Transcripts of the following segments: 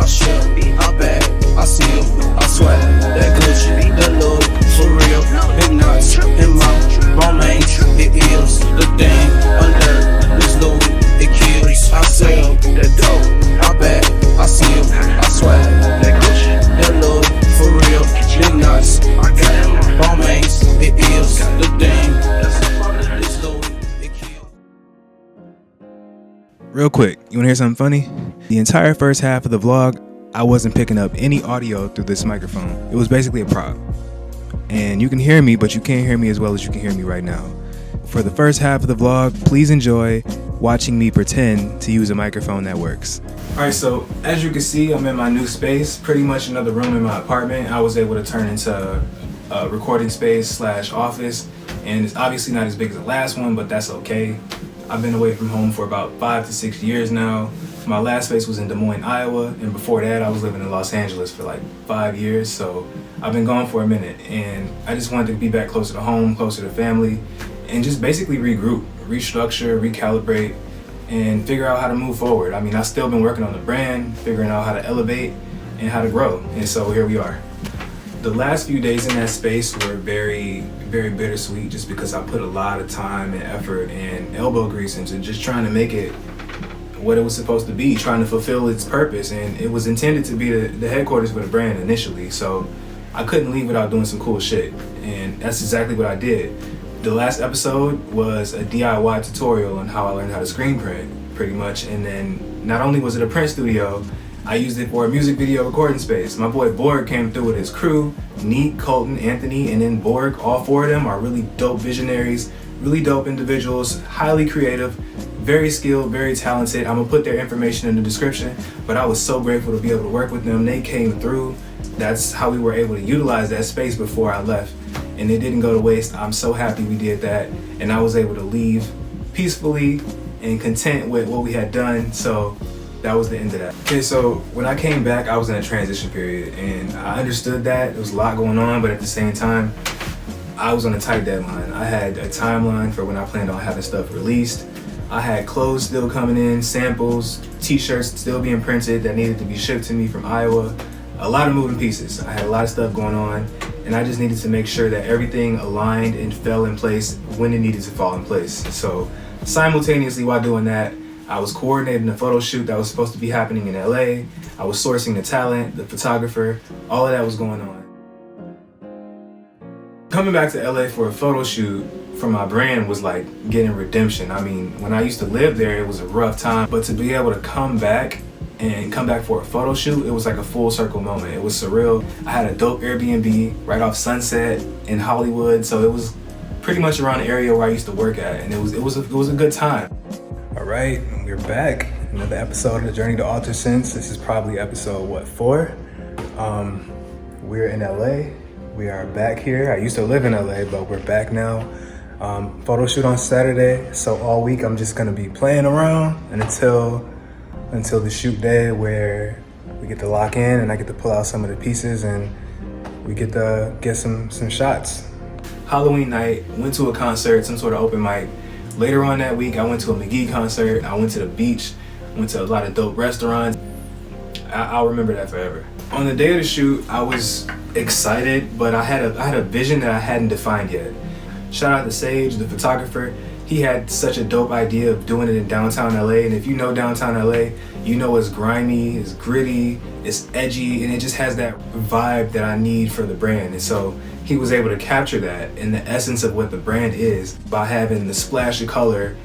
I ship, I bag, I seal, I sweat. That Gucci, that look, for real. Big nuts in my romance. It is the thing. Alert, this loot, it kills. I sell that dope, I bag, I seal, I sweat. That Gucci, that look, for real. Big nuts, I got romance. It is the thing. This loot, it kills. Real quick, you wanna hear something funny? The entire first half of the vlog, I wasn't picking up any audio through this microphone. It was basically a prop. And you can hear me, but you can't hear me as well as you can hear me right now. For the first half of the vlog, please enjoy watching me pretend to use a microphone that works. Alright, so as you can see, I'm in my new space, pretty much another room in my apartment. I was able to turn into a recording space / office, and it's obviously not as big as the last one, but that's okay. I've been away from home for about 5 to 6 years now. My last space was in Des Moines, Iowa, and before that I was living in Los Angeles for like 5 years, so I've been gone for a minute, and I just wanted to be back closer to home, closer to family, and just basically regroup, restructure, recalibrate, and figure out how to move forward. I mean, I've still been working on the brand, figuring out how to elevate and how to grow, and so here we are. The last few days in that space were very, very bittersweet, just because I put a lot of time and effort and elbow grease into just trying to make it what it was supposed to be, trying to fulfill its purpose, and it was intended to be the headquarters for the brand initially, so I couldn't leave without doing some cool shit, and that's exactly what I did. The last episode was a DIY tutorial on how I learned how to screen print, pretty much, and then not only was it a print studio, I used it for a music video recording space. My boy Borg came through with his crew, Neek, Colton, Anthony, and then Borg. All 4 of them are really dope visionaries, really dope individuals, highly creative, very skilled, very talented. I'm gonna put their information in the description, but I was so grateful to be able to work with them. They came through. That's how we were able to utilize that space before I left, and it didn't go to waste. I'm so happy we did that, and I was able to leave peacefully and content with what we had done, so that was the end of that. Okay, so when I came back, I was in a transition period, and I understood that. There was a lot going on, but at the same time, I was on a tight deadline. I had a timeline for when I planned on having stuff released. I had clothes still coming in, samples, t-shirts still being printed that needed to be shipped to me from Iowa. A lot of moving pieces. I had a lot of stuff going on, and I just needed to make sure that everything aligned and fell in place when it needed to fall in place. So simultaneously while doing that, I was coordinating a photo shoot that was supposed to be happening in LA. I was sourcing the talent, the photographer, all of that was going on. Coming back to LA for a photo shoot for my brand was like getting redemption. I mean, when I used to live there, it was a rough time, but to be able to come back for a photo shoot, it was like a full circle moment. It was surreal. I had a dope Airbnb right off Sunset in Hollywood, so it was pretty much around the area where I used to work at, and it was a good time. All right, we're back. Another episode of the Journey to AlterSense. This is probably episode 4. We're in LA. We are back here. I used to live in LA, but we're back now. Photo shoot on Saturday, so all week I'm just gonna be playing around until the shoot day where we get to lock in and I get to pull out some of the pieces and we get to get some shots. Halloween night, went to a concert, some sort of open mic. Later on that week, I went to a McGee concert. I went to the beach, went to a lot of dope restaurants. I'll remember that forever. On the day of the shoot, I was excited, but I had a vision that I hadn't defined yet. Shout out to Sage, the photographer. He had such a dope idea of doing it in downtown LA, and if you know downtown LA, you know it's grimy, it's gritty, it's edgy, and it just has that vibe that I need for the brand. And so he was able to capture that in the essence of what the brand is by having the splash of color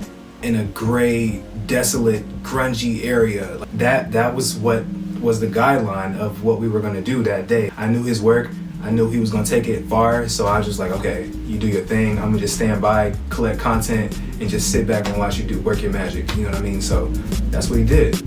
in a gray, desolate, grungy area. That was what was the guideline of what we were gonna do that day. I knew his work, I knew he was gonna take it far, so I was just like, okay, you do your thing, I'm gonna just stand by, collect content, and just sit back and watch you work your magic, you know what I mean? So that's what he did.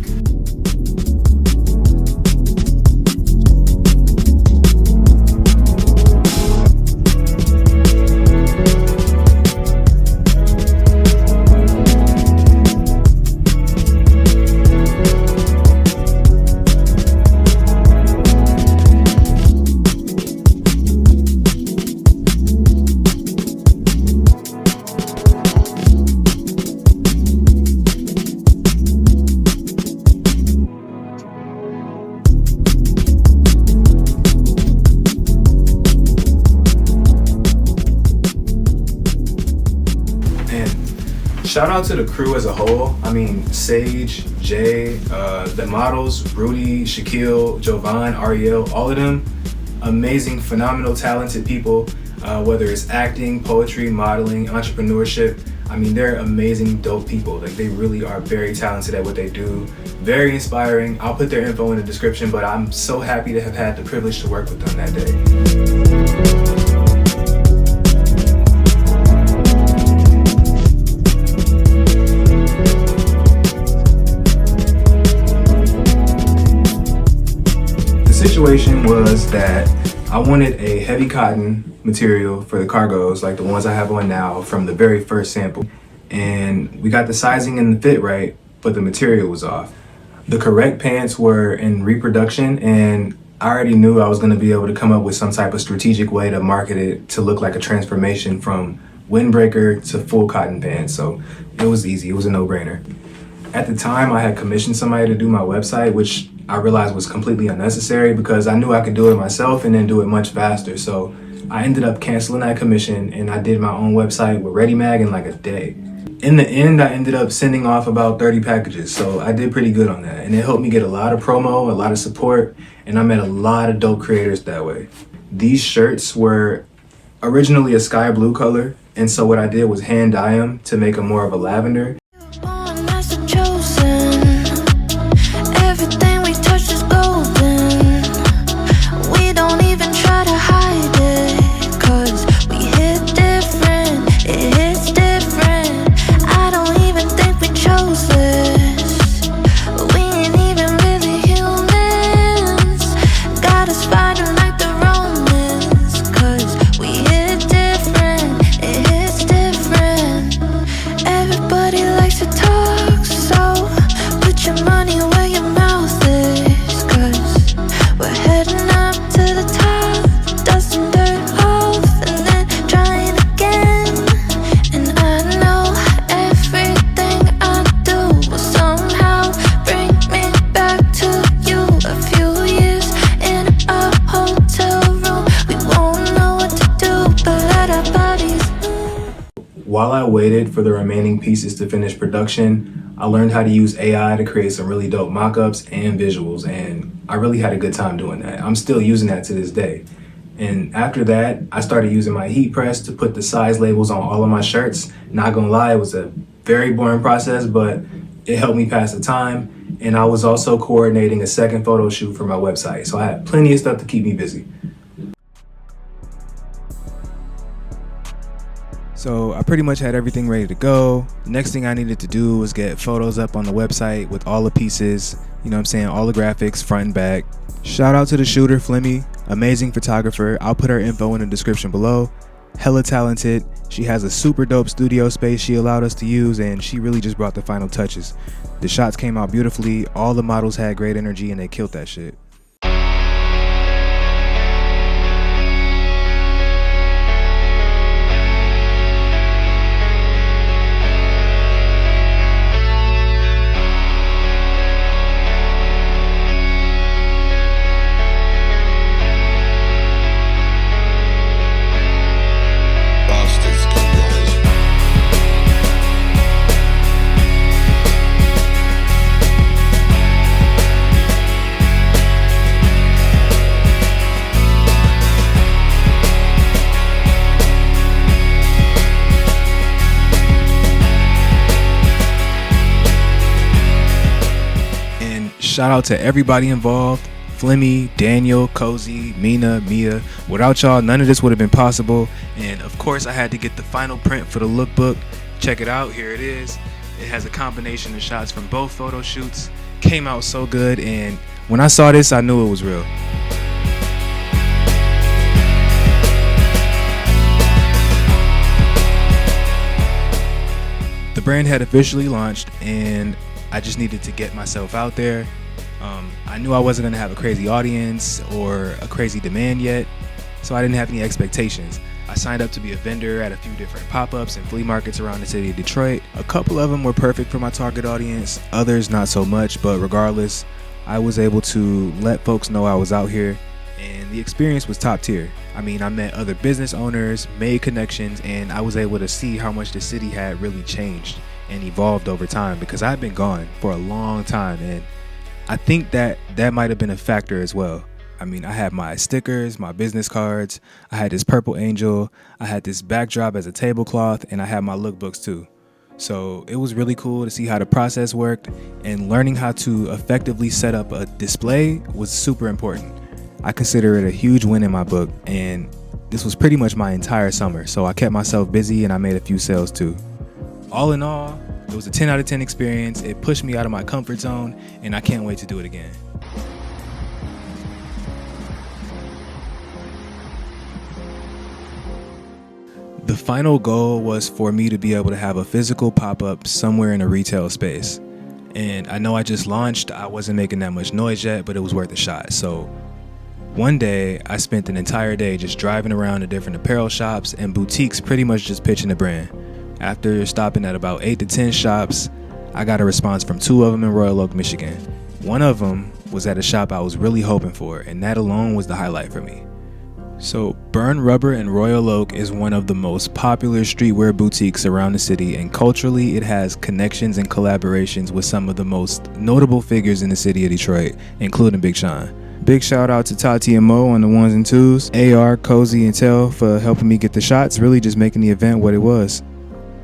shout out to the crew as a whole. I mean, Sage, Jay, the models, Rudy, Shaquille, Jovan, Ariel, all of them, amazing, phenomenal, talented people, whether it's acting, poetry, modeling, entrepreneurship. I mean, they're amazing, dope people. Like, they really are very talented at what they do. Very inspiring. I'll put their info in the description, but I'm so happy to have had the privilege to work with them that day. Situation was that I wanted a heavy cotton material for the cargos, like the ones I have on now, from the very first sample. And we got the sizing and the fit right, but the material was off. The correct pants were in reproduction, and I already knew I was going to be able to come up with some type of strategic way to market it to look like a transformation from windbreaker to full cotton pants. So it was easy. It was a no-brainer. At the time, I had commissioned somebody to do my website, which I realized was completely unnecessary because I knew I could do it myself and then do it much faster. So I ended up canceling that commission, and I did my own website with ReadyMag in like a day. In the end, I ended up sending off about 30 packages. So I did pretty good on that. And it helped me get a lot of promo, a lot of support, and I met a lot of dope creators that way. These shirts were originally a sky blue color. And so what I did was hand dye them to make them more of a lavender. While I waited for the remaining pieces to finish production, I learned how to use AI to create some really dope mock-ups and visuals, and I really had a good time doing that. I'm still using that to this day. And after that, I started using my heat press to put the size labels on all of my shirts. Not gonna lie, it was a very boring process, but it helped me pass the time. And I was also coordinating a second photo shoot for my website, so I had plenty of stuff to keep me busy. So I pretty much had everything ready to go. Next thing I needed to do was get photos up on the website with all the pieces, you know what I'm saying, all the graphics, front and back. Shout out to the shooter, Flemmy, amazing photographer. I'll put her info in the description below. Hella talented. She has a super dope studio space she allowed us to use, and she really just brought the final touches. The shots came out beautifully. All the models had great energy, and they killed that shit. Shout out to everybody involved, Flemmy, Daniel, Cozy, Mina, Mia. Without y'all, none of this would have been possible. And of course, I had to get the final print for the lookbook. Check it out, here it is. It has a combination of shots from both photo shoots. Came out so good, and when I saw this, I knew it was real. The brand had officially launched, and I just needed to get myself out there. I knew I wasn't going to have a crazy audience or a crazy demand yet, so I didn't have any expectations. I signed up to be a vendor at a few different pop-ups and flea markets around the city of Detroit. A couple of them were perfect for my target audience, others not so much, but regardless, I was able to let folks know I was out here, and the experience was top tier. I mean, I met other business owners, made connections, and I was able to see how much the city had really changed. and evolved over time, because I've been gone for a long time, and I think that might have been a factor as well. I mean, I had my stickers, my business cards, I had this purple angel, I had this backdrop as a tablecloth, and I had my lookbooks too. So it was really cool to see how the process worked, and learning how to effectively set up a display was super important. I consider it a huge win in my book, and this was pretty much my entire summer, so I kept myself busy and I made a few sales too. All in all, it was a 10 out of 10 experience. It pushed me out of my comfort zone, and I can't wait to do it again. The final goal was for me to be able to have a physical pop-up somewhere in a retail space. And I know I just launched, I wasn't making that much noise yet, but it was worth a shot. So one day, I spent an entire day just driving around to different apparel shops and boutiques, pretty much just pitching the brand. After stopping at about 8 to 10 shops, I got a response from 2 of them in Royal Oak, Michigan. One of them was at a shop I was really hoping for, and that alone was the highlight for me. So Burn Rubber in Royal Oak is one of the most popular streetwear boutiques around the city, and culturally it has connections and collaborations with some of the most notable figures in the city of Detroit, including Big Sean. Big shout out to Tati and Mo on the ones and twos, AR, Cozy, and Tell for helping me get the shots, really just making the event what it was.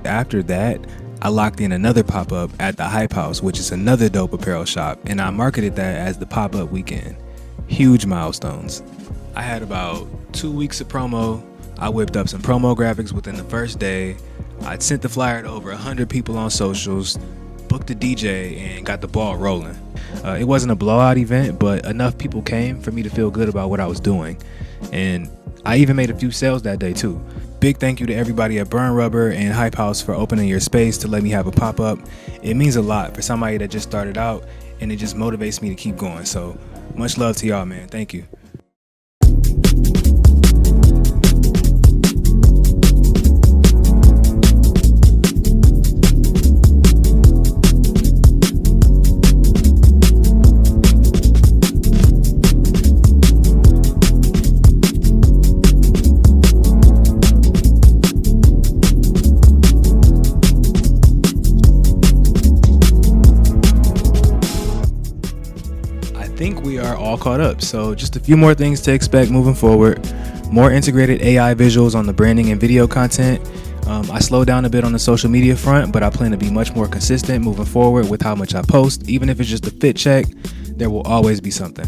After that, I locked in another pop-up at the Hype House, which is another dope apparel shop, and I marketed that as the pop-up weekend. Huge milestones. I had about 2 weeks of promo. I whipped up some promo graphics within the first day. I'd sent the flyer to over 100 people on socials, booked a DJ, and got the ball rolling. It wasn't a blowout event, but enough people came for me to feel good about what I was doing. And I even made a few sales that day too. Big thank you to everybody at Burn Rubber and Hype House for opening your space to let me have a pop-up. It means a lot for somebody that just started out, and it just motivates me to keep going. So much love to y'all, man. Thank you. I think we are all caught up, so just a few more things to expect moving forward. More integrated AI visuals on the branding and video content. I slowed down a bit on the social media front, but I plan to be much more consistent moving forward with how much I post. Even if it's just a fit check, there will always be something.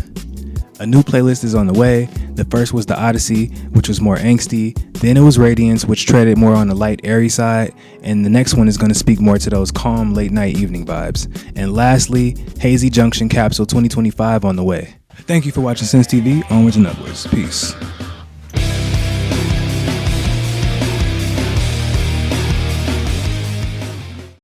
A new playlist is on the way. The first was The Odyssey, which was more angsty. Then it was Radiance, which treaded more on the light, airy side. And the next one is going to speak more to those calm, late night evening vibes. And lastly, Hazy Junction Capsule 2025 on the way. Thank you for watching Sense TV. Onwards and upwards. Peace.